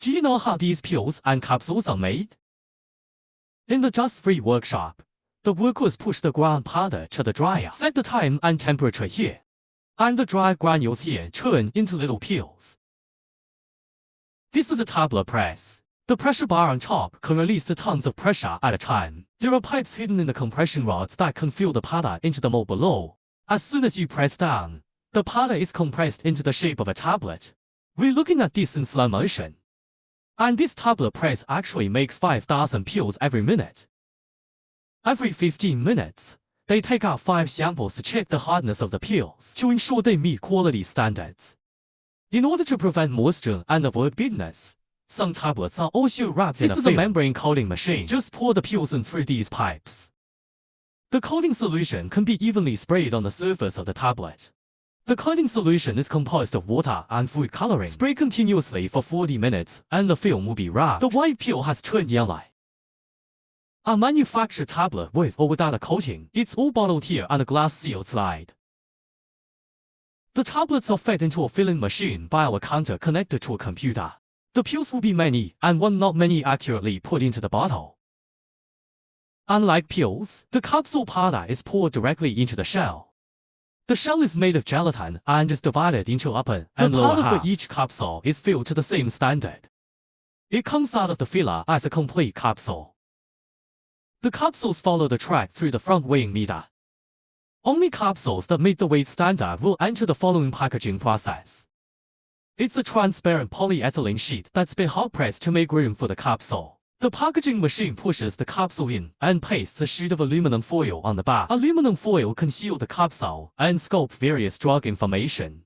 Do you know how these pills and capsules are made? In the dust-free workshop, the workers push the ground powder to the dryer. Set the time and temperature here. And the dry granules here turn into little pills. This is a tablet press. The pressure bar on top can release the tons of pressure at a time. There are pipes hidden in the compression rods that can fill the powder into the mold below. As soon as you press down, the powder is compressed into the shape of a tablet. We're looking at this in slow motion. And this tablet press actually makes 5,000 pills every minute. Every 15 minutes, they take out 5 samples to check the hardness of the pills to ensure they meet quality standards. In order to prevent moisture and avoid bitterness, some tablets are also wrapped in a film. This is a membrane coating machine. Just pour the pills in through these pipes. The coating solution can be evenly sprayed on the surface of the tablet. The coating solution is composed of water and food coloring. Spray continuously for 40 minutes and the film will be wrapped. The white pill has turned yellow. A manufactured tablet with or without a coating, it's all bottled here on a glass sealed slide. The tablets are fed into a filling machine via a counter connected to a computer. The pills will be many and one not many accurately put into the bottle. Unlike pills, the capsule powder is poured directly into the shell. The shell is made of gelatin and is divided into upper and lower halves. The powder for each capsule is filled to the same standard. It comes out of the filler as a complete capsule. The capsules follow the track through the front weighing meter. Only capsules that meet the weight standard will enter the following packaging process. It's a transparent polyethylene sheet that's been hot pressed to make room for the capsule. The packaging machine pushes the capsule in and pastes a sheet of aluminum foil on the back. Aluminum foil conceals the capsule and scope various drug information.